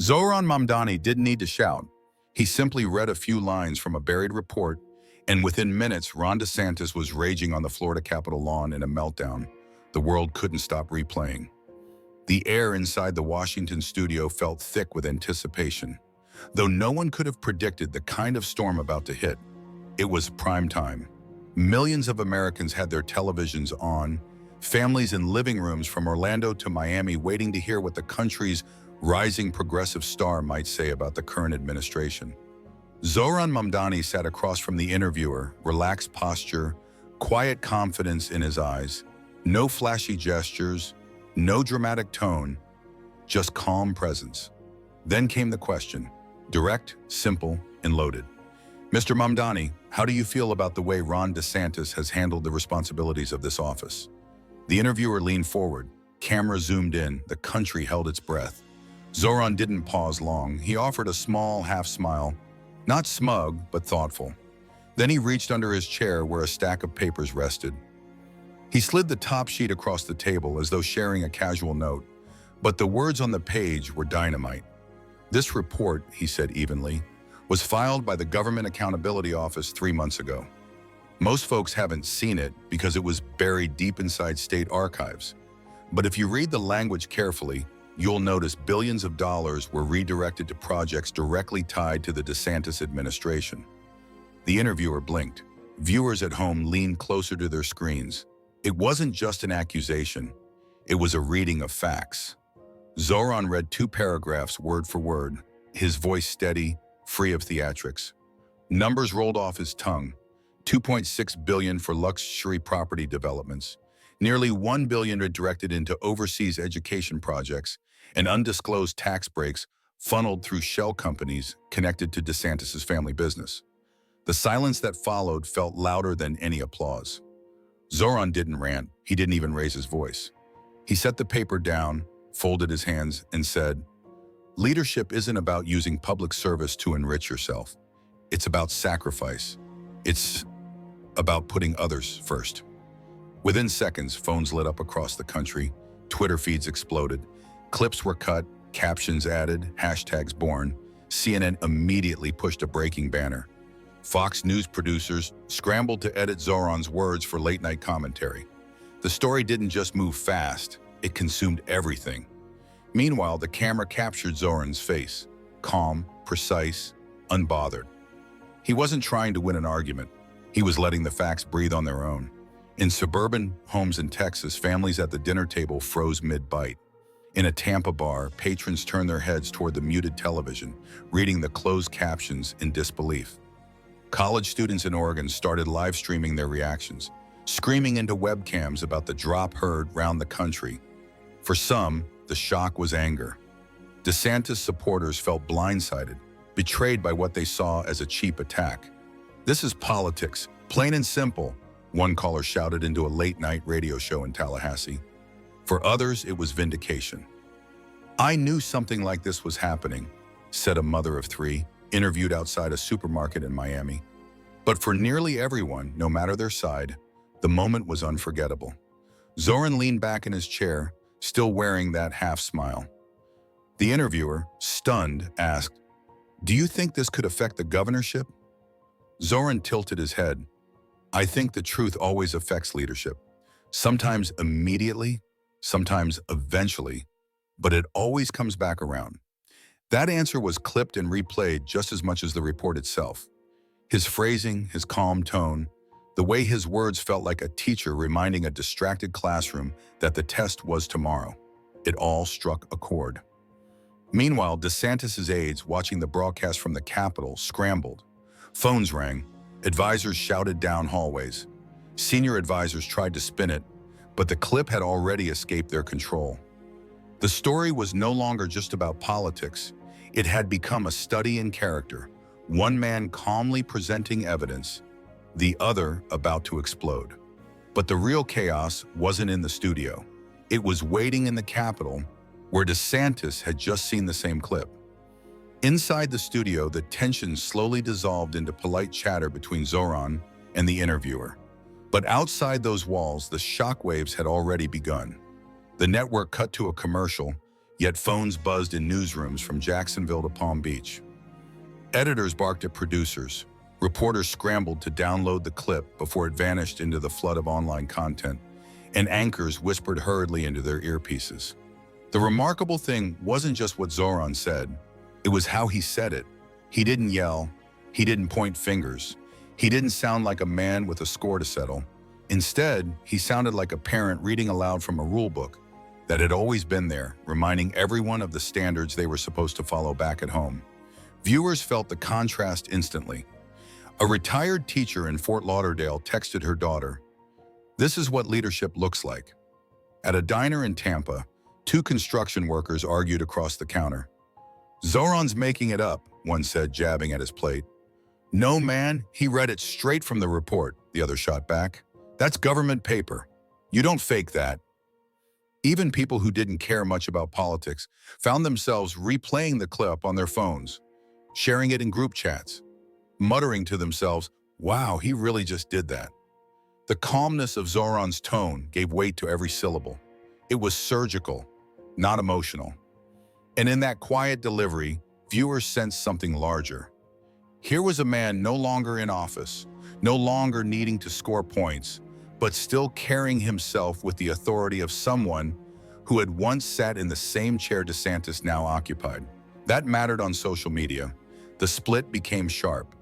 Zohran Mamdani didn't need to shout. He simply read a few lines from a buried report, and within minutes, Ron DeSantis was raging on the Florida Capitol lawn in a meltdown the world couldn't stop replaying. The air inside the Washington studio felt thick with anticipation. Though no one could have predicted the kind of storm about to hit, it was prime time. Millions of Americans had their televisions on, families in living rooms from Orlando to Miami waiting to hear what the country's rising progressive star might say about the current administration. Zohran Mamdani sat across from the interviewer, relaxed posture, quiet confidence in his eyes, no flashy gestures, no dramatic tone, just calm presence. Then came the question, direct, simple, and loaded. Mr. Mamdani, how do you feel about the way Ron DeSantis has handled the responsibilities of this office? The interviewer leaned forward, camera zoomed in, the country held its breath. Zohran didn't pause long. He offered a small half smile, not smug, but thoughtful. Then he reached under his chair where a stack of papers rested. He slid the top sheet across the table as though sharing a casual note, but the words on the page were dynamite. This report, he said evenly, was filed by the Government Accountability Office 3 months ago. Most folks haven't seen it because it was buried deep inside state archives. But if you read the language carefully, you'll notice billions of dollars were redirected to projects directly tied to the DeSantis administration. The interviewer blinked. Viewers at home leaned closer to their screens. It wasn't just an accusation. It was a reading of facts. Zohran read 2 paragraphs word for word, his voice steady, free of theatrics. Numbers rolled off his tongue. $2.6 billion for luxury property developments, nearly $1 billion redirected into overseas education projects, and undisclosed tax breaks funneled through shell companies connected to DeSantis' family business. The silence that followed felt louder than any applause. Zohran didn't rant. He didn't even raise his voice. He set the paper down, folded his hands, and said, "Leadership isn't about using public service to enrich yourself. It's about sacrifice. It's about putting others first." Within seconds, phones lit up across the country. Twitter feeds exploded. Clips were cut, captions added, hashtags born. CNN immediately pushed a breaking banner. Fox News producers scrambled to edit Zohran's words for late-night commentary. The story didn't just move fast, it consumed everything. Meanwhile, the camera captured Zohran's face, calm, precise, unbothered. He wasn't trying to win an argument. He was letting the facts breathe on their own. In suburban homes in Texas, families at the dinner table froze mid-bite. In a Tampa bar, patrons turned their heads toward the muted television, reading the closed captions in disbelief. College students in Oregon started live streaming their reactions, screaming into webcams about the drop heard round the country. For some, the shock was anger. DeSantis supporters felt blindsided, betrayed by what they saw as a cheap attack. "This is politics, plain and simple," one caller shouted into a late-night radio show in Tallahassee. For others, it was vindication. "I knew something like this was happening," said a mother of 3, interviewed outside a supermarket in Miami. But for nearly everyone, no matter their side, the moment was unforgettable. Zohran leaned back in his chair, still wearing that half smile. The interviewer, stunned, asked, "Do you think this could affect the governorship?" Zohran tilted his head. "I think the truth always affects leadership. Sometimes immediately, sometimes eventually, but it always comes back around." That answer was clipped and replayed just as much as the report itself. His phrasing, his calm tone, the way his words felt like a teacher reminding a distracted classroom that the test was tomorrow. It all struck a chord. Meanwhile, DeSantis' aides, watching the broadcast from the Capitol, scrambled. Phones rang. Advisors shouted down hallways. Senior advisors tried to spin it, but the clip had already escaped their control. The story was no longer just about politics. It had become a study in character, one man calmly presenting evidence, the other about to explode. But the real chaos wasn't in the studio. It was waiting in the Capitol, where DeSantis had just seen the same clip. Inside the studio, the tension slowly dissolved into polite chatter between Zohran and the interviewer. But outside those walls, the shockwaves had already begun. The network cut to a commercial, Yet phones buzzed in newsrooms from Jacksonville to Palm Beach. Editors barked at producers. Reporters scrambled to download the clip before it vanished into the flood of online content, and anchors whispered hurriedly into their earpieces. The remarkable thing wasn't just what Zohran said, it was how he said it. He didn't yell, he didn't point fingers, he didn't sound like a man with a score to settle. Instead, he sounded like a parent reading aloud from a rule book that had always been there, reminding everyone of the standards they were supposed to follow back at home. Viewers felt the contrast instantly. A retired teacher in Fort Lauderdale texted her daughter, "This is what leadership looks like." At a diner in Tampa, two construction workers argued across the counter. "Zohran's making it up," one said, jabbing at his plate. "No, man, he read it straight from the report," the other shot back. "That's government paper. You don't fake that." Even people who didn't care much about politics found themselves replaying the clip on their phones, sharing it in group chats, muttering to themselves, "Wow, he really just did that." The calmness of Zohran's tone gave weight to every syllable. It was surgical, not emotional. And in that quiet delivery, viewers sensed something larger. Here was a man no longer in office, no longer needing to score points, but still carrying himself with the authority of someone who had once sat in the same chair DeSantis now occupied. That mattered on social media. The split became sharp.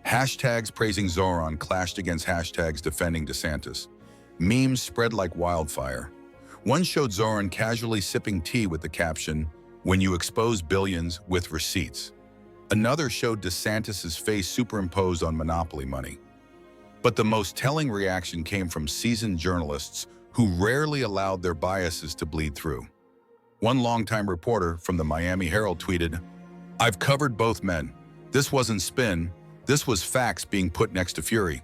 Hashtags praising Zohran clashed against hashtags defending DeSantis. Memes spread like wildfire. One showed Zohran casually sipping tea with the caption, "When you expose billions with receipts." Another showed DeSantis' face superimposed on monopoly money. But the most telling reaction came from seasoned journalists who rarely allowed their biases to bleed through. One longtime reporter from the Miami Herald tweeted, "I've covered both men. This wasn't spin, this was facts being put next to fury.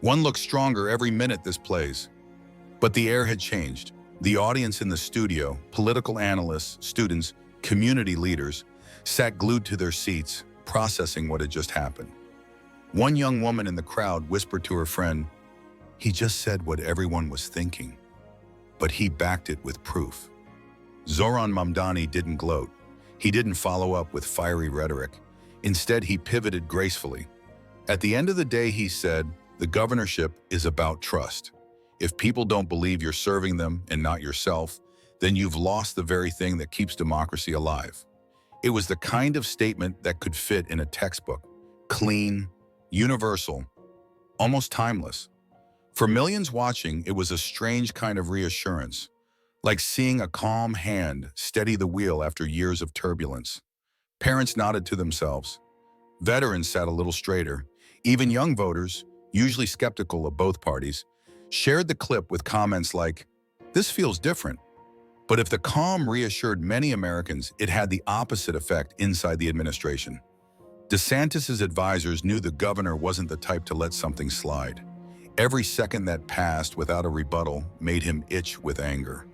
One looks stronger every minute this plays." But the air had changed. The audience in the studio, political analysts, students, community leaders, sat glued to their seats, processing what had just happened. One young woman in the crowd whispered to her friend, "He just said what everyone was thinking, but he backed it with proof." Zohran Mamdani didn't gloat. He didn't follow up with fiery rhetoric. Instead, he pivoted gracefully. At the end of the day, he said, the governorship is about trust. If people don't believe you're serving them and not yourself, then you've lost the very thing that keeps democracy alive. It was the kind of statement that could fit in a textbook. Clean, universal, almost timeless. For millions watching, it was a strange kind of reassurance, like seeing a calm hand steady the wheel after years of turbulence. Parents nodded to themselves. Veterans sat a little straighter. Even young voters, usually skeptical of both parties, shared the clip with comments like, "This feels different." But if the calm reassured many Americans, it had the opposite effect inside the administration. DeSantis' advisors knew the governor wasn't the type to let something slide. Every second that passed without a rebuttal made him itch with anger.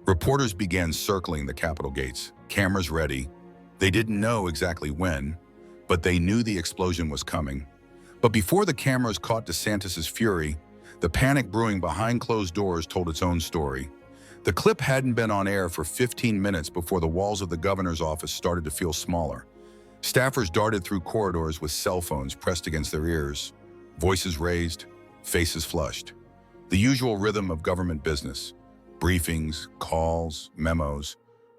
Reporters began circling the Capitol gates, cameras ready. They didn't know exactly when, but they knew the explosion was coming. But before the cameras caught DeSantis' fury, the panic brewing behind closed doors told its own story. The clip hadn't been on air for 15 minutes before the walls of the governor's office started to feel smaller. Staffers darted through corridors with cell phones pressed against their ears, voices raised, faces flushed. The usual rhythm of government business, briefings, calls, memos,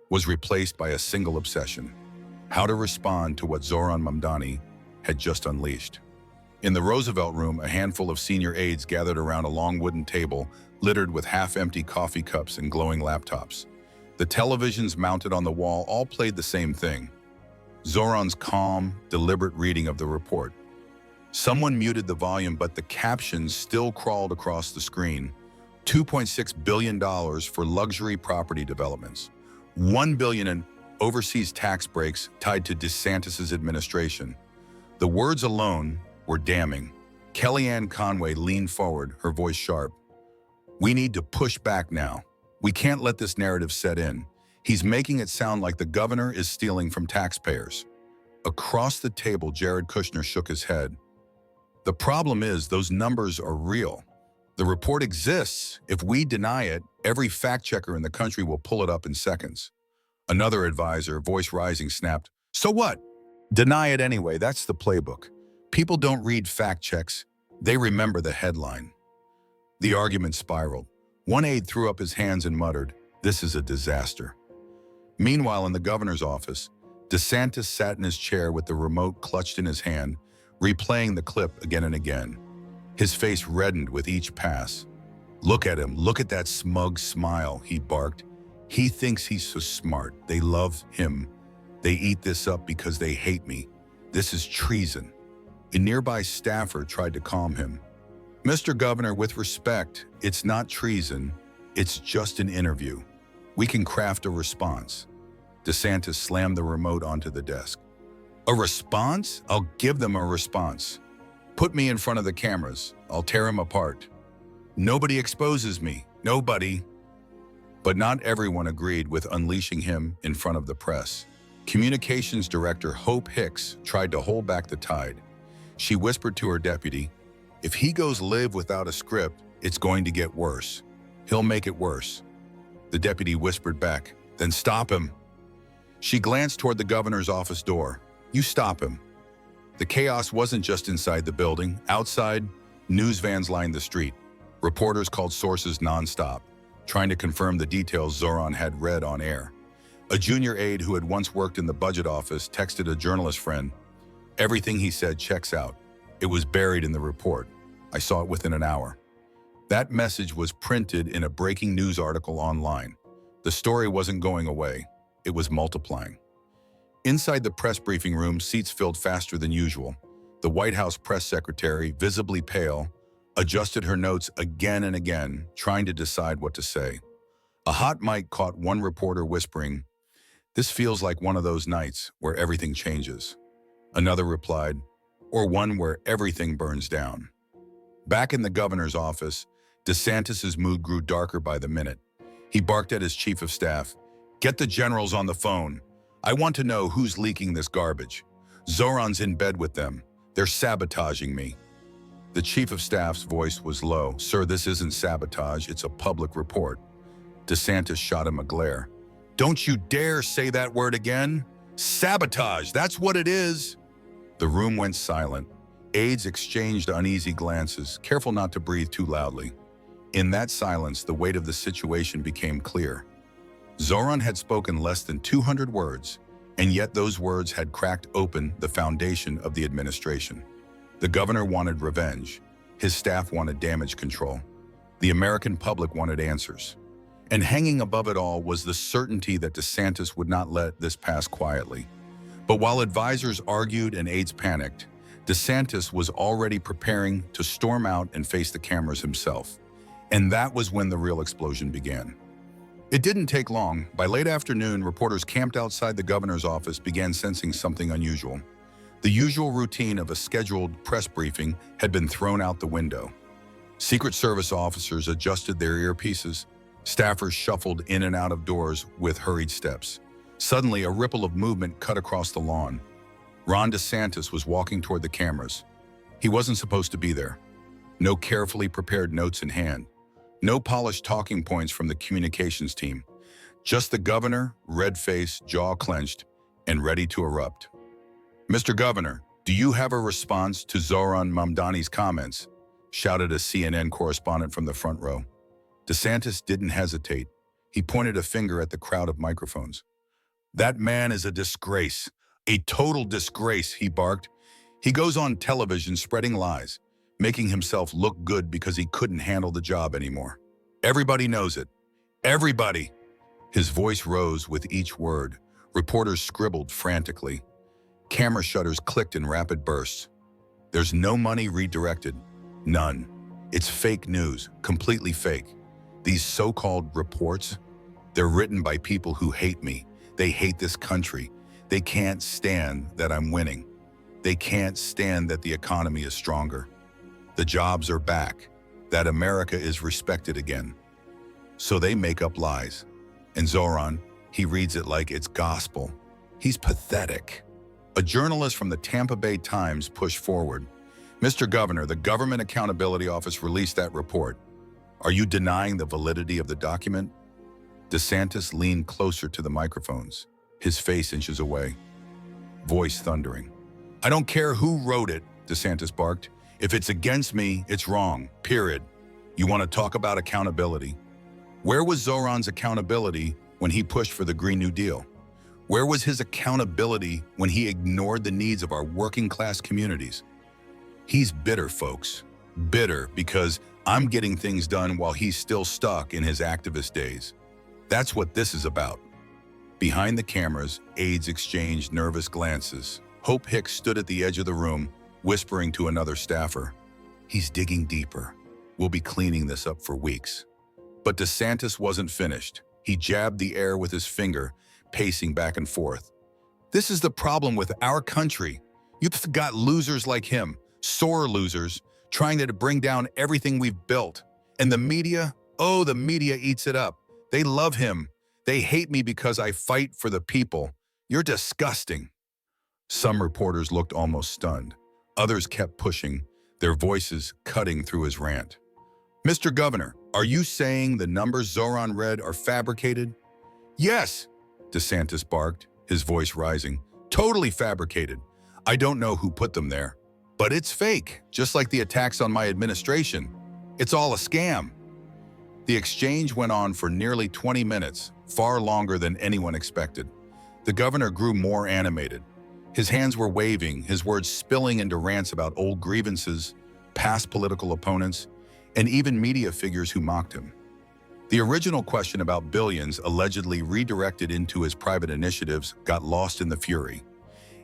was replaced by a single obsession: how to respond to what Zohran Mamdani had just unleashed. In the Roosevelt Room, a handful of senior aides gathered around a long wooden table littered with half-empty coffee cups and glowing laptops. The televisions mounted on the wall all played the same thing: Zohran's calm, deliberate reading of the report. Someone muted the volume, but the captions still crawled across the screen. $2.6 billion for luxury property developments. $1 billion in overseas tax breaks tied to DeSantis' administration. The words alone were damning. Kellyanne Conway leaned forward, her voice sharp. "We need to push back now. We can't let this narrative set in. He's making it sound like the governor is stealing from taxpayers." Across the table, Jared Kushner shook his head. "The problem is those numbers are real. The report exists. If we deny it, every fact checker in the country will pull it up in seconds. Another advisor, voice rising, snapped, "So what? Deny it anyway, that's the playbook. People don't read fact checks, they remember the headline." The argument spiraled. One aide threw up his hands and muttered, "This is a disaster." Meanwhile, in the governor's office, DeSantis sat in his chair with the remote clutched in his hand, replaying the clip again and again. His face reddened with each pass. "Look at him, look at that smug smile," he barked. "He thinks he's so smart. They love him. They eat this up because they hate me. This is treason." A nearby staffer tried to calm him. "Mr. Governor, with respect, it's not treason. It's just an interview. We can craft a response." DeSantis slammed the remote onto the desk. "A response? I'll give them a response. Put me in front of the cameras. I'll tear him apart. Nobody exposes me. Nobody." But not everyone agreed with unleashing him in front of the press. Communications Director Hope Hicks tried to hold back the tide. She whispered to her deputy, "If he goes live without a script, it's going to get worse. He'll make it worse." The deputy whispered back, "Then stop him." She glanced toward the governor's office door. "You stop him." The chaos wasn't just inside the building. Outside, news vans lined the street. Reporters called sources nonstop, trying to confirm the details Zohran had read on air. A junior aide who had once worked in the budget office texted a journalist friend, "Everything he said checks out. It was buried in the report. I saw it within an hour." That message was printed in a breaking news article online. The story wasn't going away. It was multiplying. Inside the press briefing room, seats filled faster than usual. The White House press secretary, visibly pale, adjusted her notes again and again, trying to decide what to say. A hot mic caught one reporter whispering, "This feels like one of those nights where everything changes." Another replied, "Or one where everything burns down." Back in the governor's office, DeSantis's mood grew darker by the minute. He barked at his chief of staff, "Get the generals on the phone. I want to know who's leaking this garbage. Zohran's in bed with them. They're sabotaging me." The chief of staff's voice was low. "Sir, this isn't sabotage, it's a public report." DeSantis shot him a glare. "Don't you dare say that word again. Sabotage, that's what it is." The room went silent. Aides exchanged uneasy glances, careful not to breathe too loudly. In that silence, the weight of the situation became clear. Zohran had spoken less than 200 words, and yet those words had cracked open the foundation of the administration. The governor wanted revenge. His staff wanted damage control. The American public wanted answers. And hanging above it all was the certainty that DeSantis would not let this pass quietly. But while advisors argued and aides panicked, DeSantis was already preparing to storm out and face the cameras himself. And that was when the real explosion began. It didn't take long. By late afternoon, reporters camped outside the governor's office began sensing something unusual. The usual routine of a scheduled press briefing had been thrown out the window. Secret Service officers adjusted their earpieces. Staffers shuffled in and out of doors with hurried steps. Suddenly, a ripple of movement cut across the lawn. Ron DeSantis was walking toward the cameras. He wasn't supposed to be there. No carefully prepared notes in hand. No polished talking points from the communications team. Just the governor, red-faced, jaw clenched, and ready to erupt. "Mr. Governor, do you have a response to Zohran Mamdani's comments?" shouted a CNN correspondent from the front row. DeSantis didn't hesitate. He pointed a finger at the crowd of microphones. "That man is a disgrace, a total disgrace," he barked. "He goes on television spreading lies, making himself look good because he couldn't handle the job anymore. Everybody knows it. Everybody." His voice rose with each word. Reporters scribbled frantically. Camera shutters clicked in rapid bursts. "There's no money redirected. None. It's fake news, completely fake. These so-called reports, they're written by people who hate me. They hate this country. They can't stand that I'm winning. They can't stand that the economy is stronger. The jobs are back, that America is respected again. So they make up lies. And Zohran, he reads it like it's gospel. He's pathetic." A journalist from the Tampa Bay Times pushed forward. "Mr. Governor, the Government Accountability Office released that report. Are you denying the validity of the document?" DeSantis leaned closer to the microphones, his face inches away, voice thundering. "I don't care who wrote it," DeSantis barked. "If it's against me, it's wrong, period. You want to talk about accountability? Where was Zohran's accountability when he pushed for the Green New Deal? Where was his accountability when he ignored the needs of our working-class communities? He's bitter, folks. Bitter because I'm getting things done while he's still stuck in his activist days. That's what this is about." Behind the cameras, aides exchanged nervous glances. Hope Hicks stood at the edge of the room, whispering to another staffer, "He's digging deeper. We'll be cleaning this up for weeks." But DeSantis wasn't finished. He jabbed the air with his finger, pacing back and forth. "This is the problem with our country. You've got losers like him, sore losers, trying to bring down everything we've built. And the media, oh, the media eats it up. They love him. They hate me because I fight for the people. You're disgusting." Some reporters looked almost stunned. Others kept pushing, their voices cutting through his rant. "Mr. Governor, are you saying the numbers Zohran read are fabricated?" "Yes," DeSantis barked, his voice rising. "Totally fabricated. I don't know who put them there. But it's fake, just like the attacks on my administration. It's all a scam." The exchange went on for nearly 20 minutes, far longer than anyone expected. The governor grew more animated. His hands were waving, his words spilling into rants about old grievances, past political opponents, and even media figures who mocked him. The original question about billions allegedly redirected into his private initiatives got lost in the fury.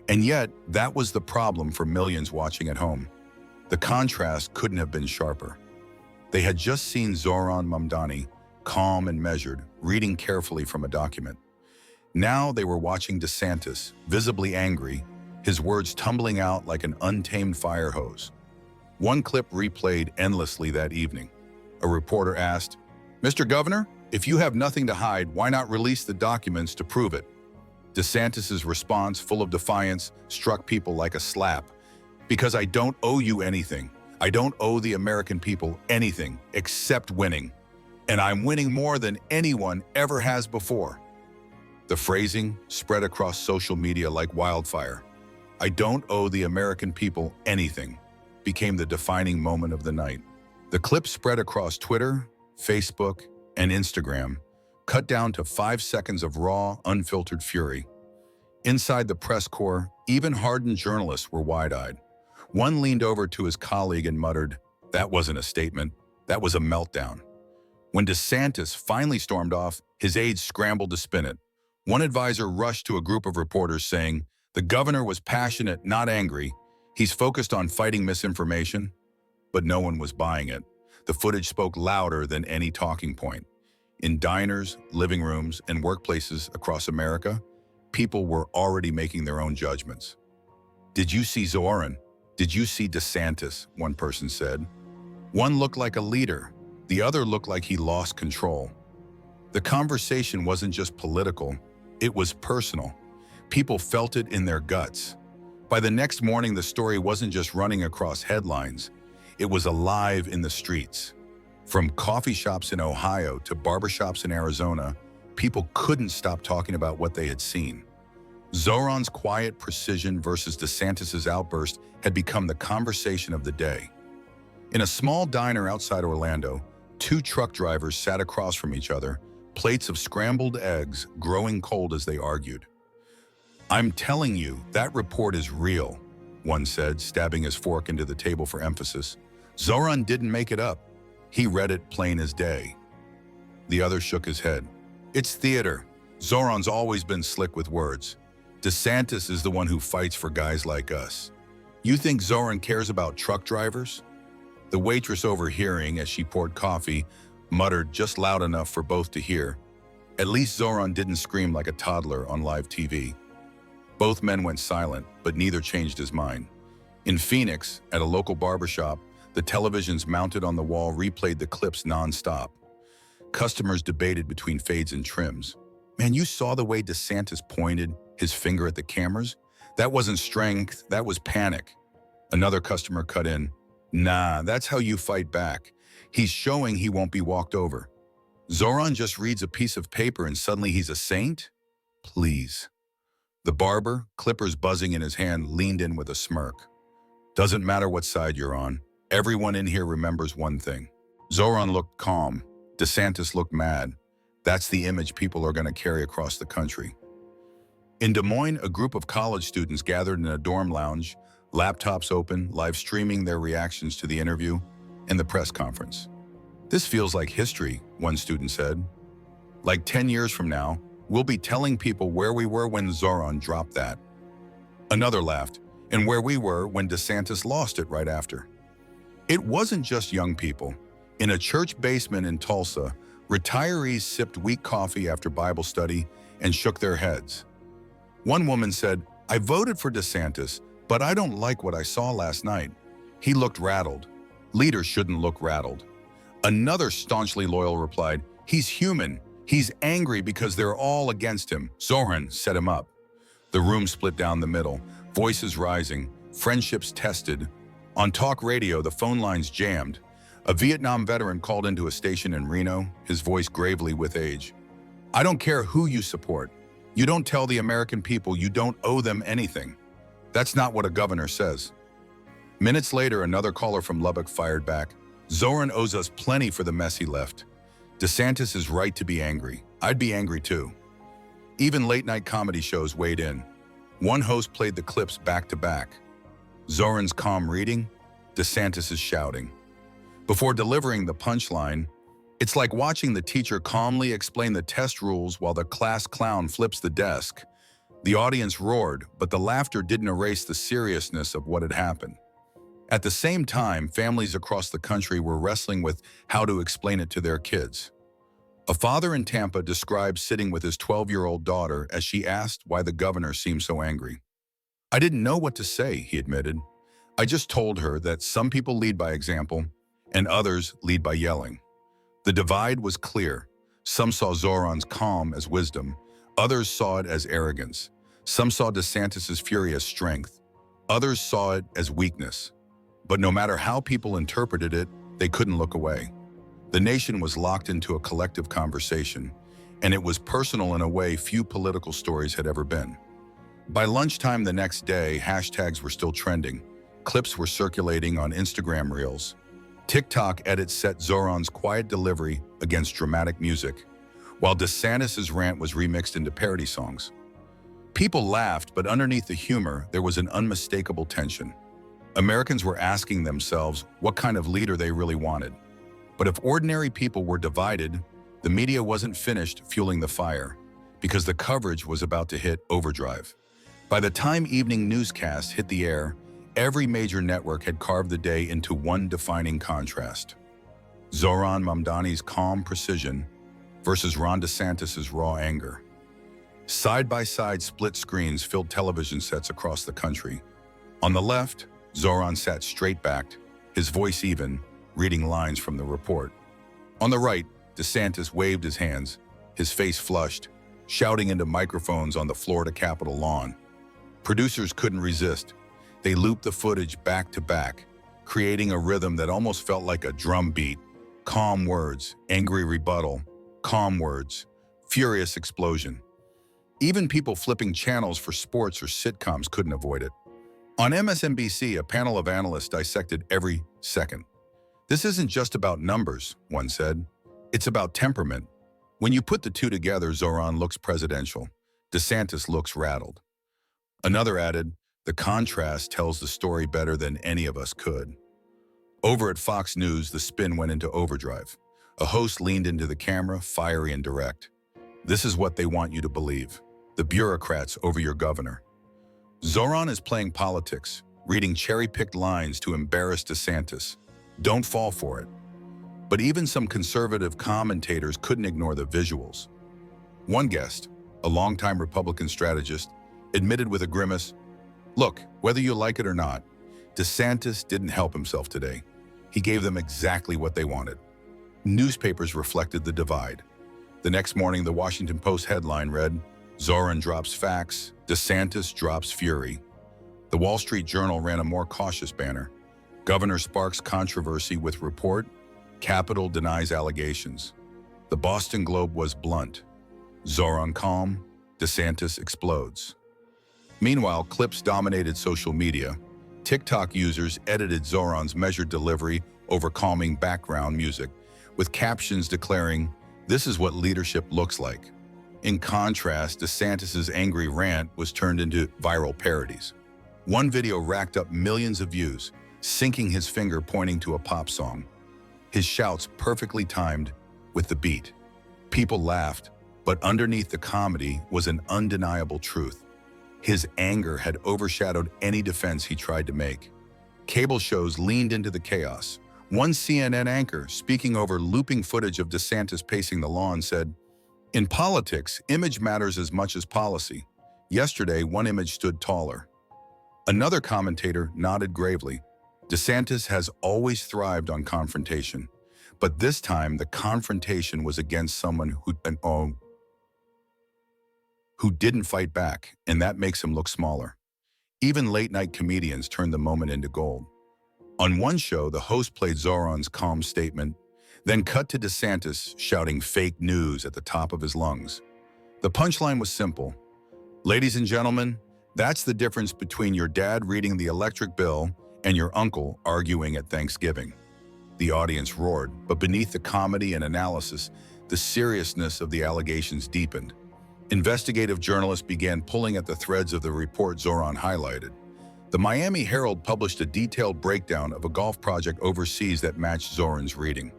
And yet, that was the problem for millions watching at home. The contrast couldn't have been sharper. They had just seen Zohran Mamdani, calm and measured, reading carefully from a document. Now they were watching DeSantis, visibly angry, his words tumbling out like an untamed fire hose. One clip replayed endlessly that evening. A reporter asked, "Mr. Governor, if you have nothing to hide, why not release the documents to prove it?" DeSantis' response, full of defiance, struck people like a slap. "Because I don't owe you anything. I don't owe the American people anything except winning. And I'm winning more than anyone ever has before." The phrasing spread across social media like wildfire. "I don't owe the American people anything" became the defining moment of the night. The clip spread across Twitter, Facebook, and Instagram, cut down to 5 seconds of raw, unfiltered fury. Inside the press corps, even hardened journalists were wide-eyed. One leaned over to his colleague and muttered, "That wasn't a statement, that was a meltdown." When DeSantis finally stormed off, his aides scrambled to spin it. One advisor rushed to a group of reporters saying, "The governor was passionate, not angry. He's focused on fighting misinformation." But no one was buying it. The footage spoke louder than any talking point. In diners, living rooms, and workplaces across America, people were already making their own judgments. "Did you see Zohran? Did you see DeSantis?" one person said. One looked like a leader. The other looked like he lost control. The conversation wasn't just political. It was personal. People felt it in their guts. By the next morning, the story wasn't just running across headlines. It was alive in the streets. From coffee shops in Ohio to barbershops in Arizona, people couldn't stop talking about what they had seen. Zohran's quiet precision versus DeSantis' outburst had become the conversation of the day. In a small diner outside Orlando, 2 truck drivers sat across from each other, plates of scrambled eggs growing cold as they argued. "I'm telling you, that report is real," one said, stabbing his fork into the table for emphasis. "Zohran didn't make it up. He read it plain as day." The other shook his head. "It's theater. Zohran's always been slick with words. DeSantis is the one who fights for guys like us. You think Zohran cares about truck drivers?" The waitress, overhearing as she poured coffee, muttered just loud enough for both to hear. At least Zohran didn't scream like a toddler on live TV. Both men went silent, but neither changed his mind. In Phoenix, at a local barbershop, the televisions mounted on the wall replayed the clips nonstop. Customers debated between fades and trims. "Man, you saw the way DeSantis pointed his finger at the cameras? That wasn't strength, that was panic." Another customer cut in. "Nah, that's how you fight back. He's showing he won't be walked over." Zohran just reads a piece of paper and suddenly he's a saint? Please. The barber, clippers buzzing in his hand, leaned in with a smirk. Doesn't matter what side you're on. Everyone in here remembers one thing. Zohran looked calm. DeSantis looked mad. That's the image people are going to carry across the country. In Des Moines, a group of college students gathered in a dorm lounge, laptops open, live streaming their reactions to the interview and the press conference. This feels like history, one student said. Like 10 years from now, we'll be telling people where we were when Zohran dropped that. Another laughed, and where we were when DeSantis lost it right after. It wasn't just young people. In a church basement in Tulsa, retirees sipped weak coffee after Bible study and shook their heads. One woman said, "I voted for DeSantis, but I don't like what I saw last night. He looked rattled. Leaders shouldn't look rattled." Another staunchly loyal replied, "He's human. He's angry because they're all against him. Zohran set him up." The room split down the middle, voices rising, friendships tested. On talk radio, the phone lines jammed. A Vietnam veteran called into a station in Reno, his voice gravely with age. "I don't care who you support. You don't tell the American people you don't owe them anything. That's not what a governor says." Minutes later, another caller from Lubbock fired back, "Zohran owes us plenty for the mess he left. DeSantis is right to be angry. I'd be angry too." Even late-night comedy shows weighed in. One host played the clips back to back. Zohran's calm reading, DeSantis' shouting. Before delivering the punchline, it's like watching the teacher calmly explain the test rules while the class clown flips the desk. The audience roared, but the laughter didn't erase the seriousness of what had happened. At the same time, families across the country were wrestling with how to explain it to their kids. A father in Tampa described sitting with his 12-year-old daughter as she asked why the governor seemed so angry. "I didn't know what to say," he admitted. "I just told her that some people lead by example and others lead by yelling." The divide was clear. Some saw Zohran's calm as wisdom. Others saw it as arrogance. Some saw DeSantis' fury as strength. Others saw it as weakness. But no matter how people interpreted it, they couldn't look away. The nation was locked into a collective conversation, and it was personal in a way few political stories had ever been. By lunchtime the next day, hashtags were still trending. Clips were circulating on Instagram Reels. TikTok edits set Zohran's quiet delivery against dramatic music, while DeSantis' rant was remixed into parody songs. People laughed, but underneath the humor, there was an unmistakable tension. Americans were asking themselves what kind of leader they really wanted. But if ordinary people were divided, the media wasn't finished fueling the fire, because the coverage was about to hit overdrive. By the time evening newscasts hit the air, every major network had carved the day into one defining contrast. Zohran Mamdani's calm precision versus Ron DeSantis' raw anger. Side-by-side split screens filled television sets across the country. On the left, Zohran sat straight-backed, his voice even, reading lines from the report. On the right, DeSantis waved his hands, his face flushed, shouting into microphones on the Florida Capitol lawn. Producers couldn't resist. They looped the footage back to back, creating a rhythm that almost felt like a drum beat. Calm words, angry rebuttal, calm words, furious explosion. Even people flipping channels for sports or sitcoms couldn't avoid it. On MSNBC, a panel of analysts dissected every second. "This isn't just about numbers," one said. "It's about temperament. When you put the two together, Zohran looks presidential. DeSantis looks rattled." Another added, "The contrast tells the story better than any of us could." Over at Fox News, the spin went into overdrive. A host leaned into the camera, fiery and direct. "This is what they want you to believe. The bureaucrats over your governor." Zohran is playing politics, reading cherry-picked lines to embarrass DeSantis. Don't fall for it. But even some conservative commentators couldn't ignore the visuals. One guest, a longtime Republican strategist, admitted with a grimace, "Look, whether you like it or not, DeSantis didn't help himself today. He gave them exactly what they wanted." Newspapers reflected the divide. The next morning, the Washington Post headline read, "Zohran drops facts, DeSantis drops fury." The Wall Street Journal ran a more cautious banner. "Governor sparks controversy with report, Capitol denies allegations." The Boston Globe was blunt. Zohran calm, DeSantis explodes. Meanwhile, clips dominated social media. TikTok users edited Zohran's measured delivery over calming background music, with captions declaring, "This is what leadership looks like." In contrast, DeSantis' angry rant was turned into viral parodies. One video racked up millions of views, syncing his finger pointing to a pop song. His shouts perfectly timed with the beat. People laughed, but underneath the comedy was an undeniable truth. His anger had overshadowed any defense he tried to make. Cable shows leaned into the chaos. One CNN anchor, speaking over looping footage of DeSantis pacing the lawn, said, "In politics, image matters as much as policy. Yesterday, one image stood taller." Another commentator nodded gravely. DeSantis has always thrived on confrontation, but this time the confrontation was against someone who didn't fight back, and that makes him look smaller. Even late-night comedians turned the moment into gold. On one show, the host played Zohran's calm statement, then cut to DeSantis shouting fake news at the top of his lungs. The punchline was simple. "Ladies and gentlemen, that's the difference between your dad reading the electric bill and your uncle arguing at Thanksgiving." The audience roared, but beneath the comedy and analysis, the seriousness of the allegations deepened. Investigative journalists began pulling at the threads of the report Zohran highlighted. The Miami Herald published a detailed breakdown of a golf project overseas that matched Zohran's reading.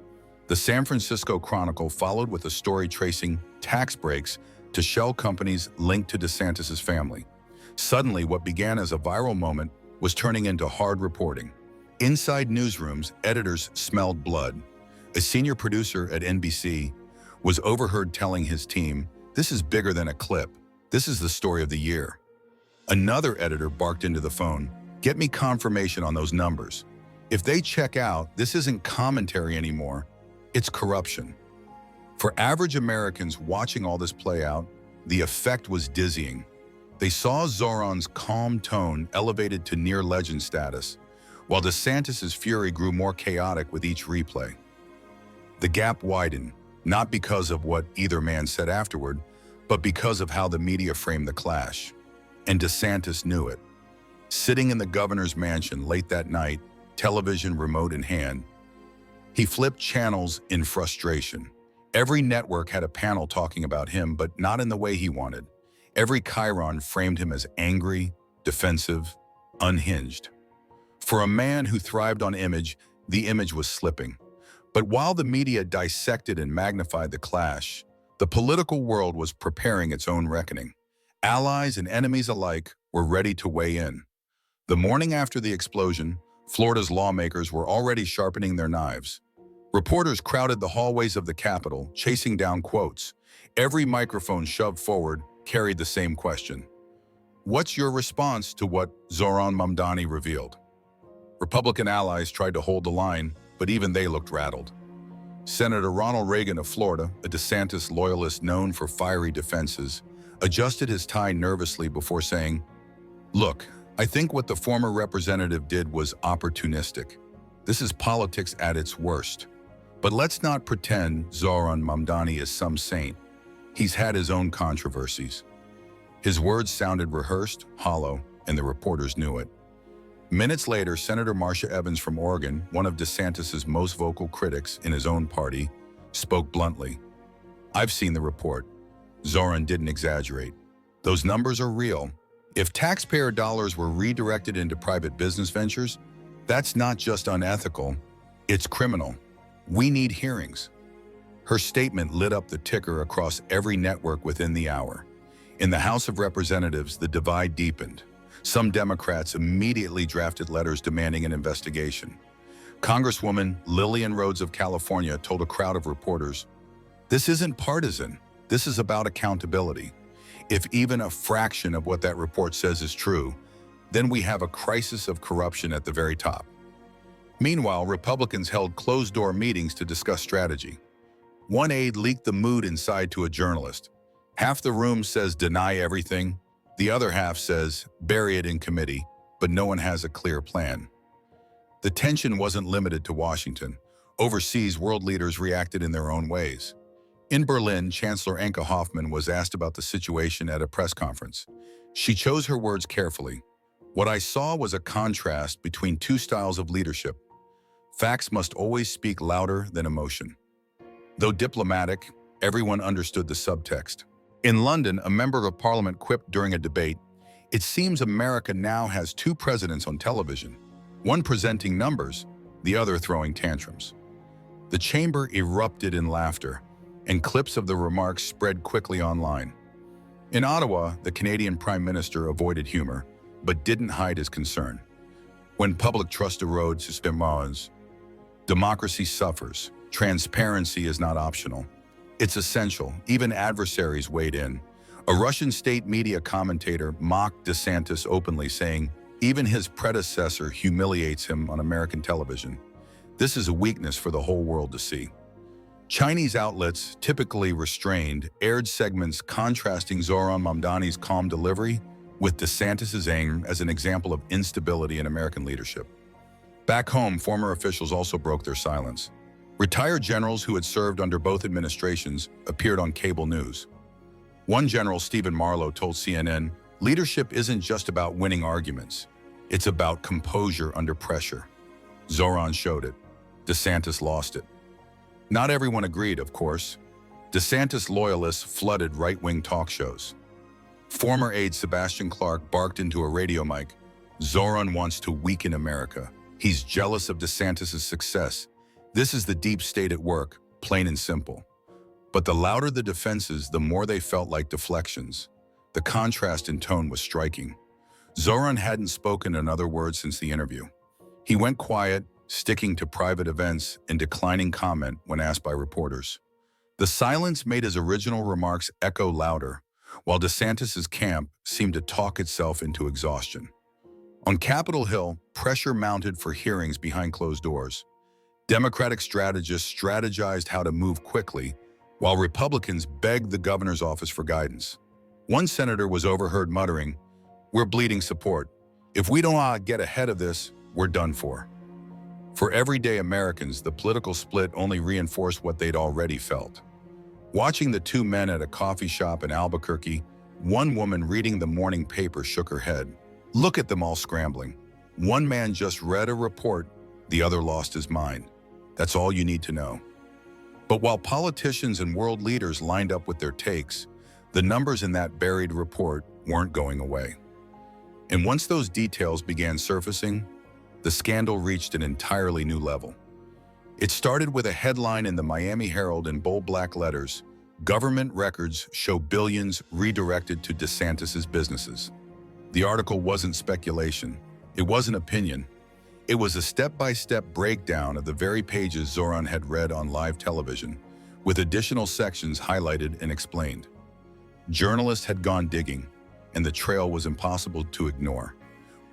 The San Francisco Chronicle followed with a story tracing tax breaks to shell companies linked to DeSantis' family. Suddenly, what began as a viral moment was turning into hard reporting. Inside newsrooms, editors smelled blood. A senior producer at NBC was overheard telling his team, "This is bigger than a clip. This is the story of the year." Another editor barked into the phone, "Get me confirmation on those numbers. If they check out, this isn't commentary anymore. It's corruption." For average Americans watching all this play out, the effect was dizzying. They saw Zohran's calm tone elevated to near-legend status, while DeSantis' fury grew more chaotic with each replay. The gap widened, not because of what either man said afterward, but because of how the media framed the clash. And DeSantis knew it. Sitting in the governor's mansion late that night, television remote in hand, he flipped channels in frustration. Every network had a panel talking about him, but not in the way he wanted. Every chyron framed him as angry, defensive, unhinged. For a man who thrived on image, the image was slipping. But while the media dissected and magnified the clash, the political world was preparing its own reckoning. Allies and enemies alike were ready to weigh in. The morning after the explosion, Florida's lawmakers were already sharpening their knives. Reporters crowded the hallways of the Capitol, chasing down quotes. Every microphone shoved forward carried the same question. "What's your response to what Zohran Mamdani revealed?" Republican allies tried to hold the line, but even they looked rattled. Senator Ronald Reagan of Florida, a DeSantis loyalist known for fiery defenses, adjusted his tie nervously before saying, "Look, I think what the former representative did was opportunistic. This is politics at its worst. But let's not pretend Zohran Mamdani is some saint. He's had his own controversies." His words sounded rehearsed, hollow, and the reporters knew it. Minutes later, Senator Marsha Evans from Oregon, one of DeSantis' most vocal critics in his own party, spoke bluntly. "I've seen the report. Zohran didn't exaggerate. Those numbers are real. If taxpayer dollars were redirected into private business ventures, that's not just unethical, it's criminal. We need hearings." Her statement lit up the ticker across every network within the hour. In the House of Representatives, the divide deepened. Some Democrats immediately drafted letters demanding an investigation. Congresswoman Lillian Rhodes of California told a crowd of reporters, "This isn't partisan. This is about accountability. If even a fraction of what that report says is true, then we have a crisis of corruption at the very top." Meanwhile, Republicans held closed-door meetings to discuss strategy. One aide leaked the mood inside to a journalist. Half the room says deny everything. The other half says bury it in committee, but no one has a clear plan. The tension wasn't limited to Washington. Overseas, world leaders reacted in their own ways. In Berlin, Chancellor Anke Hoffmann was asked about the situation at a press conference. She chose her words carefully. What I saw was a contrast between two styles of leadership. Facts must always speak louder than emotion. Though diplomatic, everyone understood the subtext. In London, a member of parliament quipped during a debate, "It seems America now has two presidents on television, one presenting numbers, the other throwing tantrums." The chamber erupted in laughter, and clips of the remarks spread quickly online. In Ottawa, the Canadian Prime Minister avoided humor, but didn't hide his concern. When public trust erodes, suspends, democracy suffers. Transparency is not optional. It's essential. Even adversaries weighed in. A Russian state media commentator mocked DeSantis openly, saying, "Even his predecessor humiliates him on American television. This is a weakness for the whole world to see." Chinese outlets, typically restrained, aired segments contrasting Zohran Mamdani's calm delivery with DeSantis' anger as an example of instability in American leadership. Back home, former officials also broke their silence. Retired generals who had served under both administrations appeared on cable news. One general, Stephen Marlowe, told CNN, "Leadership isn't just about winning arguments. It's about composure under pressure." Zohran showed it. DeSantis lost it. Not everyone agreed, of course. DeSantis loyalists flooded right-wing talk shows. Former aide Sebastian Clark barked into a radio mic, "Zohran wants to weaken America. He's jealous of DeSantis' success. This is the deep state at work, plain and simple." But the louder the defenses, the more they felt like deflections. The contrast in tone was striking. Zohran hadn't spoken another word since the interview. He went quiet, sticking to private events and declining comment when asked by reporters. The silence made his original remarks echo louder, while DeSantis' camp seemed to talk itself into exhaustion. On Capitol Hill, pressure mounted for hearings behind closed doors. Democratic strategists strategized how to move quickly, while Republicans begged the governor's office for guidance. One senator was overheard muttering, "We're bleeding support. If we don't get ahead of this, we're done for." For everyday Americans, the political split only reinforced what they'd already felt. Watching the two men at a coffee shop in Albuquerque, one woman reading the morning paper shook her head. Look at them all scrambling. One man just read a report, the other lost his mind. That's all you need to know. But while politicians and world leaders lined up with their takes, the numbers in that buried report weren't going away. And once those details began surfacing, the scandal reached an entirely new level. It started with a headline in the Miami Herald in bold black letters, "Government records show billions redirected to DeSantis' businesses." The article wasn't speculation. It wasn't opinion. It was a step-by-step breakdown of the very pages Zohran had read on live television, with additional sections highlighted and explained. Journalists had gone digging, and the trail was impossible to ignore.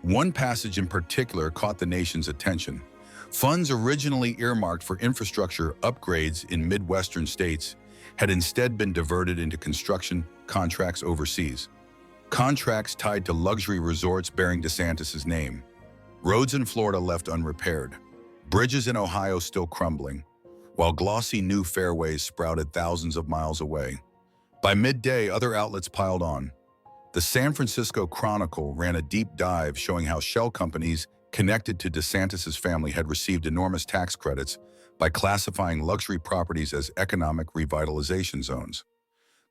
One passage in particular caught the nation's attention. Funds originally earmarked for infrastructure upgrades in Midwestern states had instead been diverted into construction contracts overseas. Contracts tied to luxury resorts bearing DeSantis' name. Roads in Florida left unrepaired. Bridges in Ohio still crumbling, while glossy new fairways sprouted thousands of miles away. By midday, other outlets piled on. The San Francisco Chronicle ran a deep dive showing how shell companies connected to DeSantis' family had received enormous tax credits by classifying luxury properties as economic revitalization zones.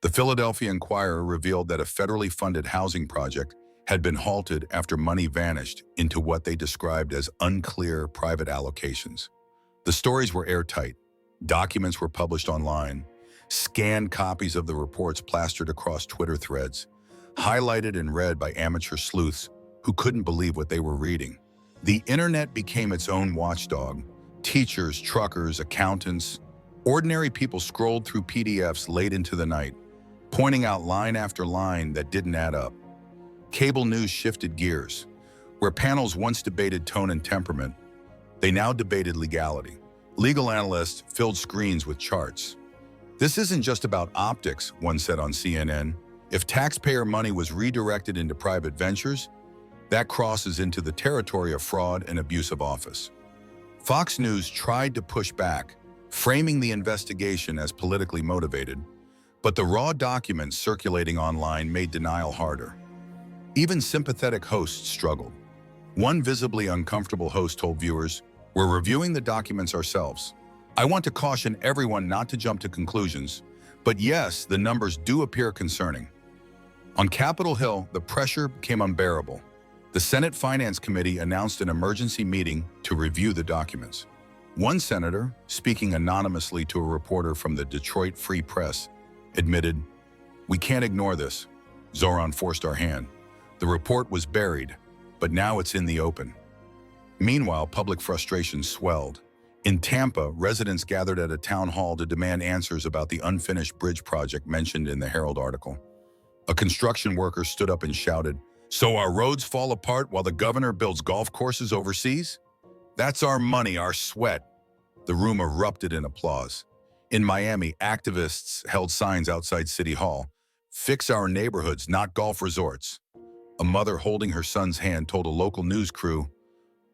The Philadelphia Inquirer revealed that a federally funded housing project had been halted after money vanished into what they described as unclear private allocations. The stories were airtight. Documents were published online, scanned copies of the reports plastered across Twitter threads, highlighted and read by amateur sleuths who couldn't believe what they were reading. The internet became its own watchdog. Teachers, truckers, accountants, ordinary people scrolled through PDFs late into the night, pointing out line after line that didn't add up. Cable news shifted gears. Where panels once debated tone and temperament, they now debated legality. Legal analysts filled screens with charts. "This isn't just about optics," one said on CNN. "If taxpayer money was redirected into private ventures, that crosses into the territory of fraud and abuse of office." Fox News tried to push back, framing the investigation as politically motivated, but the raw documents circulating online made denial harder. Even sympathetic hosts struggled. One visibly uncomfortable host told viewers, "We're reviewing the documents ourselves. I want to caution everyone not to jump to conclusions, but yes, the numbers do appear concerning." On Capitol Hill, the pressure became unbearable. The Senate Finance Committee announced an emergency meeting to review the documents. One senator, speaking anonymously to a reporter from the Detroit Free Press, admitted, "We can't ignore this. Zohran forced our hand. The report was buried, but now it's in the open." Meanwhile, public frustration swelled. In Tampa, residents gathered at a town hall to demand answers about the unfinished bridge project mentioned in the Herald article. A construction worker stood up and shouted, "So our roads fall apart while the governor builds golf courses overseas? That's our money, our sweat." The room erupted in applause. In Miami, activists held signs outside City Hall, "Fix our neighborhoods, not golf resorts." A mother holding her son's hand told a local news crew,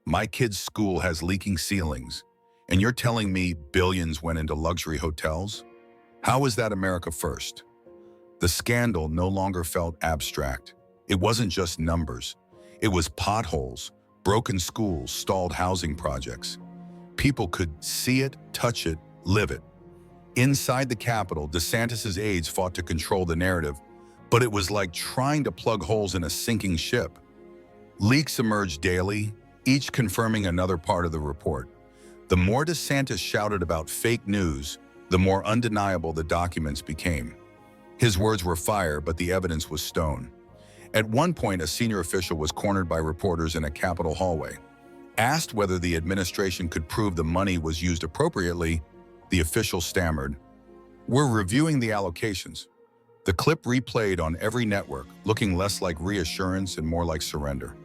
"My kid's school has leaking ceilings, and you're telling me billions went into luxury hotels? How is that America first?" The scandal no longer felt abstract. It wasn't just numbers. It was potholes, broken schools, stalled housing projects. People could see it, touch it, live it. Inside the Capitol, DeSantis' aides fought to control the narrative, but it was like trying to plug holes in a sinking ship. Leaks emerged daily, each confirming another part of the report. The more DeSantis shouted about fake news, the more undeniable the documents became. His words were fire, but the evidence was stone. At one point, a senior official was cornered by reporters in a Capitol hallway. Asked whether the administration could prove the money was used appropriately, the official stammered, "We're reviewing the allocations." The clip replayed on every network, looking less like reassurance and more like surrender.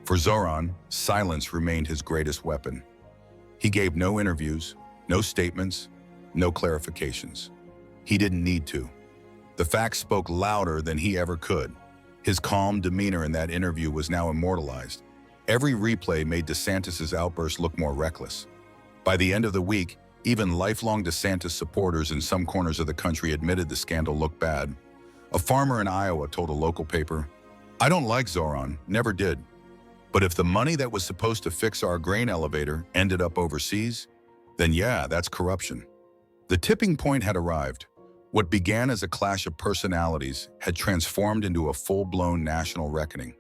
For Zohran, silence remained his greatest weapon. He gave no interviews, no statements, no clarifications. He didn't need to. The facts spoke louder than he ever could. His calm demeanor in that interview was now immortalized. Every replay made DeSantis' outburst look more reckless. By the end of the week, even lifelong DeSantis supporters in some corners of the country admitted the scandal looked bad. A farmer in Iowa told a local paper, "I don't like Zohran, never did. But if the money that was supposed to fix our grain elevator ended up overseas, then yeah, that's corruption." The tipping point had arrived. What began as a clash of personalities had transformed into a full-blown national reckoning.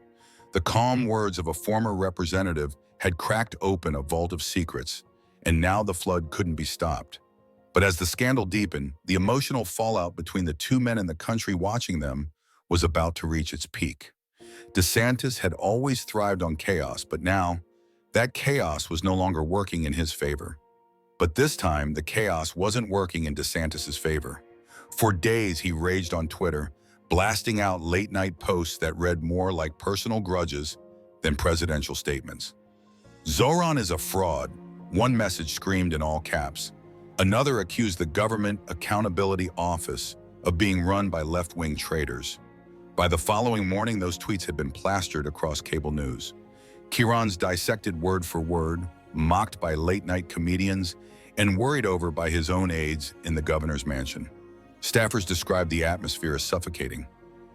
The calm words of a former representative had cracked open a vault of secrets, and now the flood couldn't be stopped. But as the scandal deepened, the emotional fallout between the two men in the country watching them was about to reach its peak. DeSantis had always thrived on chaos, but now, that chaos was no longer working in his favor. But this time, the chaos wasn't working in DeSantis' favor. For days, he raged on Twitter, blasting out late-night posts that read more like personal grudges than presidential statements. "Zohran is a fraud," one message screamed in all caps. Another accused the Government Accountability Office of being run by left-wing traitors. By the following morning, those tweets had been plastered across cable news. Kiran's dissected word for word, mocked by late-night comedians, and worried over by his own aides in the governor's mansion. Staffers described the atmosphere as suffocating.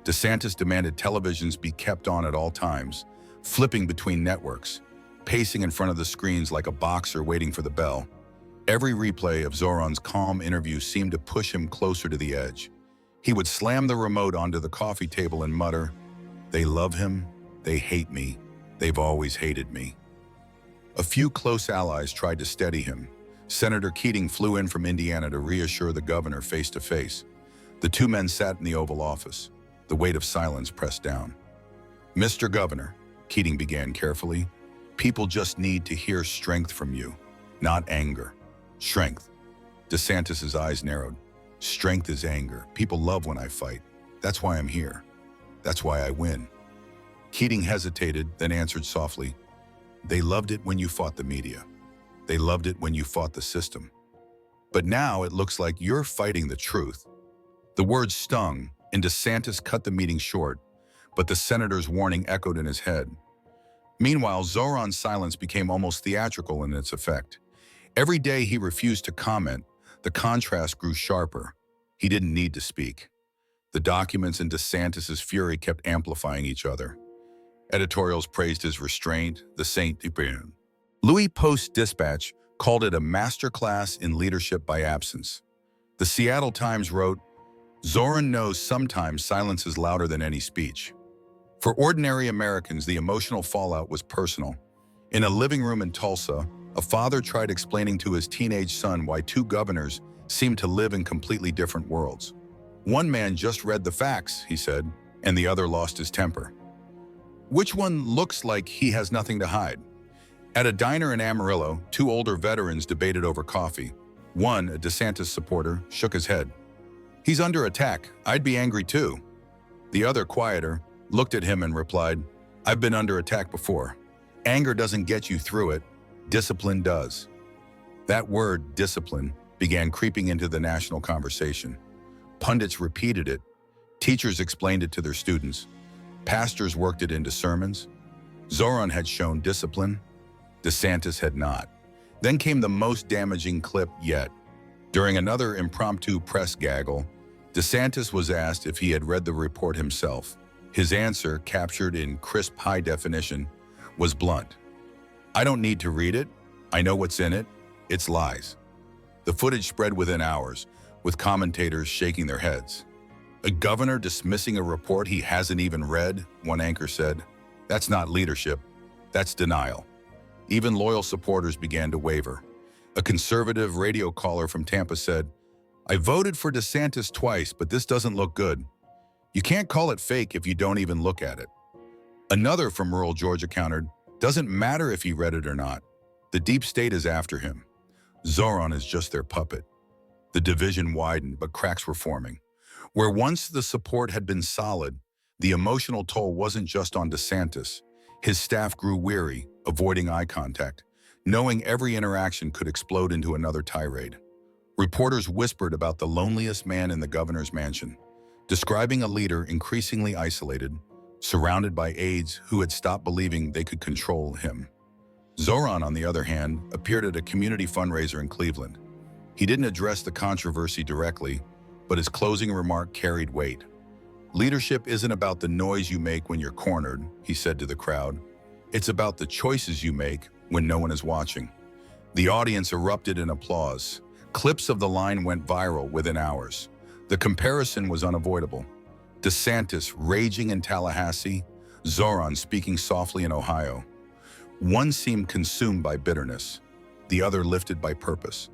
DeSantis demanded televisions be kept on at all times, flipping between networks, pacing in front of the screens like a boxer waiting for the bell. Every replay of Zohran's calm interview seemed to push him closer to the edge. He would slam the remote onto the coffee table and mutter, "They love him, they hate me, they've always hated me." A few close allies tried to steady him. Senator Keating flew in from Indiana to reassure the governor face-to-face. The two men sat in the Oval Office, the weight of silence pressed down. "Mr. Governor," Keating began carefully, "people just need to hear strength from you, not anger. Strength." DeSantis' eyes narrowed. "Strength is anger. People love when I fight. That's why I'm here. That's why I win." Keating hesitated, then answered softly, "They loved it when you fought the media. They loved it when you fought the system. But now it looks like you're fighting the truth." The words stung, and DeSantis cut the meeting short, but the senator's warning echoed in his head. Meanwhile, Zohran's silence became almost theatrical in its effect. Every day he refused to comment, The contrast grew sharper. He didn't need to speak. The documents and DeSantis's fury kept amplifying each other. Editorials praised his restraint, the Saint Cyprian. Louis Post-Dispatch called it a masterclass in leadership by absence. The Seattle Times wrote, Zohran knows sometimes silence is louder than any speech. For ordinary Americans, the emotional fallout was personal. In a living room in Tulsa, a father tried explaining to his teenage son why two governors seemed to live in completely different worlds. One man just read the facts, he said, and the other lost his temper. Which one looks like he has nothing to hide? At a diner in Amarillo, two older veterans debated over coffee. One, a DeSantis supporter, shook his head. He's under attack. I'd be angry too. The other, quieter, looked at him and replied, I've been under attack before. Anger doesn't get you through it. Discipline does. That word, discipline, began creeping into the national conversation. Pundits repeated it. Teachers explained it to their students. Pastors worked it into sermons. Zohran had shown discipline. DeSantis had not. Then came the most damaging clip yet. During another impromptu press gaggle, DeSantis was asked if he had read the report himself. His answer, captured in crisp high definition, was blunt. I don't need to read it. I know what's in it. It's lies. The footage spread within hours, with commentators shaking their heads. A governor dismissing a report he hasn't even read, one anchor said. That's not leadership. That's denial. Even loyal supporters began to waver. A conservative radio caller from Tampa said, I voted for DeSantis twice, but this doesn't look good. You can't call it fake if you don't even look at it. Another from rural Georgia countered, doesn't matter if he read it or not. The deep state is after him. Zohran is just their puppet. The division widened, but cracks were forming. Where once the support had been solid, the emotional toll wasn't just on DeSantis. His staff grew weary, avoiding eye contact, knowing every interaction could explode into another tirade. Reporters whispered about the loneliest man in the governor's mansion, describing a leader increasingly isolated, surrounded by aides who had stopped believing they could control him. Zohran, on the other hand, appeared at a community fundraiser in Cleveland. He didn't address the controversy directly, but his closing remark carried weight. Leadership isn't about the noise you make when you're cornered, he said to the crowd. It's about the choices you make when no one is watching. The audience erupted in applause. Clips of the line went viral within hours. The comparison was unavoidable. DeSantis raging in Tallahassee, Zohran speaking softly in Ohio. One seemed consumed by bitterness, the other lifted by purpose.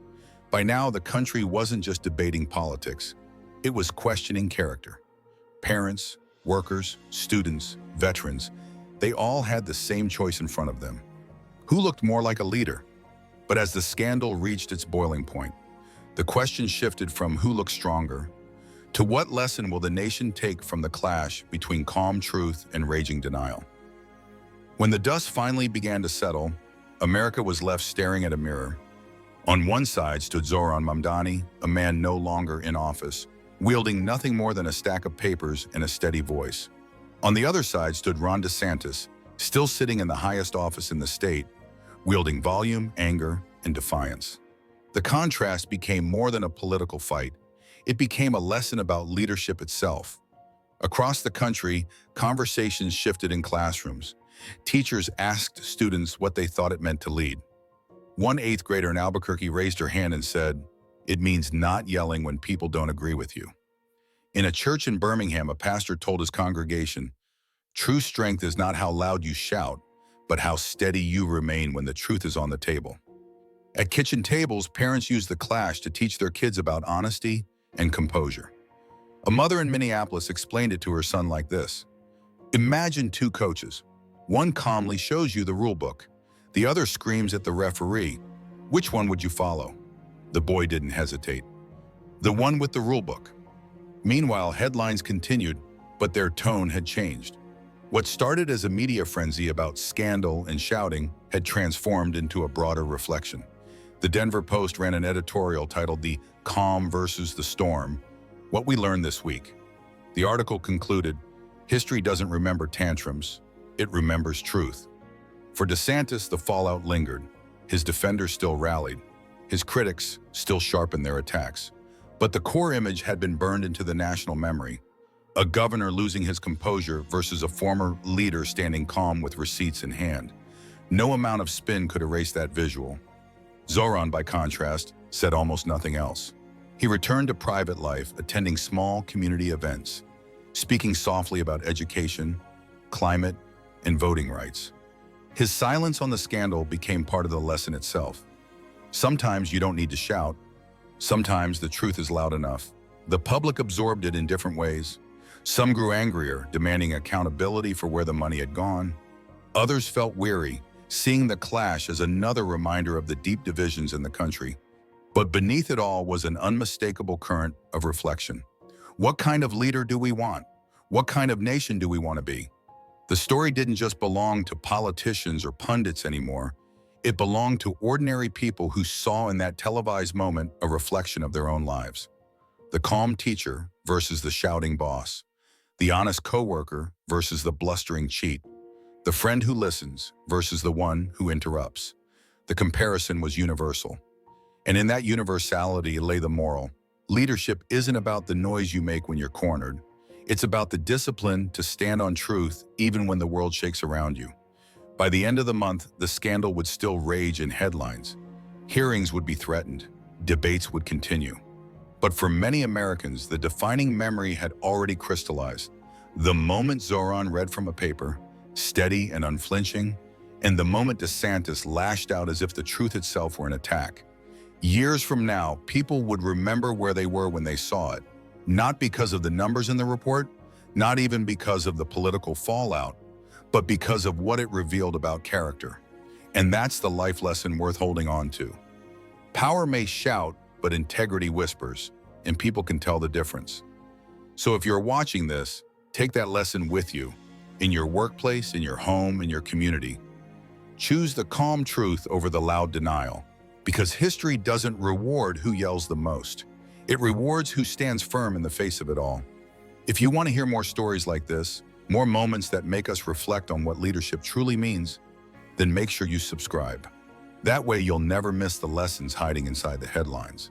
By now, the country wasn't just debating politics. It was questioning character. Parents, workers, students, veterans, they all had the same choice in front of them. Who looked more like a leader? But as the scandal reached its boiling point, the question shifted from who looks stronger to what lesson will the nation take from the clash between calm truth and raging denial. When the dust finally began to settle, America was left staring at a mirror. On one side stood Zohran Mamdani, a man no longer in office, wielding nothing more than a stack of papers and a steady voice. On the other side stood Ron DeSantis, still sitting in the highest office in the state, wielding volume, anger, and defiance. The contrast became more than a political fight. It became a lesson about leadership itself. Across the country, conversations shifted in classrooms. Teachers asked students what they thought it meant to lead. One eighth grader in Albuquerque raised her hand and said, "It means not yelling when people don't agree with you." In a church in Birmingham, a pastor told his congregation, "True strength is not how loud you shout, but how steady you remain when the truth is on the table." At kitchen tables, parents used the clash to teach their kids about honesty and composure. A mother in Minneapolis explained it to her son like this. Imagine two coaches. One calmly shows you the rule book. The other screams at the referee. Which one would you follow? The boy didn't hesitate. The one with the rule book. Meanwhile, headlines continued, but their tone had changed. What started as a media frenzy about scandal and shouting had transformed into a broader reflection. The Denver Post ran an editorial titled "The Calm versus the Storm: What We Learned This Week." The article concluded, "History doesn't remember tantrums, it remembers truth." For DeSantis, the fallout lingered. His defenders still rallied. His critics still sharpened their attacks. But the core image had been burned into the national memory. A governor losing his composure versus a former leader standing calm with receipts in hand. No amount of spin could erase that visual. Zohran, by contrast, said almost nothing else. He returned to private life, attending small community events, speaking softly about education, climate, and voting rights. His silence on the scandal became part of the lesson itself. Sometimes you don't need to shout. Sometimes the truth is loud enough. The public absorbed it in different ways. Some grew angrier, demanding accountability for where the money had gone. Others felt weary, seeing the clash as another reminder of the deep divisions in the country. But beneath it all was an unmistakable current of reflection. What kind of leader do we want? What kind of nation do we want to be? The story didn't just belong to politicians or pundits anymore. It belonged to ordinary people who saw in that televised moment a reflection of their own lives. The calm teacher versus the shouting boss. The honest coworker versus the blustering cheat. The friend who listens versus the one who interrupts. The comparison was universal. And in that universality lay the moral. Leadership isn't about the noise you make when you're cornered. It's about the discipline to stand on truth even when the world shakes around you. By the end of the month, the scandal would still rage in headlines. Hearings would be threatened. Debates would continue. But for many Americans, the defining memory had already crystallized. The moment Zohran read from a paper, steady and unflinching, and the moment DeSantis lashed out as if the truth itself were an attack. Years from now, people would remember where they were when they saw it, not because of the numbers in the report, not even because of the political fallout, but because of what it revealed about character. And that's the life lesson worth holding on to. Power may shout, but integrity whispers, and people can tell the difference. So if you're watching this, take that lesson with you, in your workplace, in your home, in your community. Choose the calm truth over the loud denial, because history doesn't reward who yells the most. It rewards who stands firm in the face of it all. If you want to hear more stories like this, more moments that make us reflect on what leadership truly means, then make sure you subscribe. That way you'll never miss the lessons hiding inside the headlines.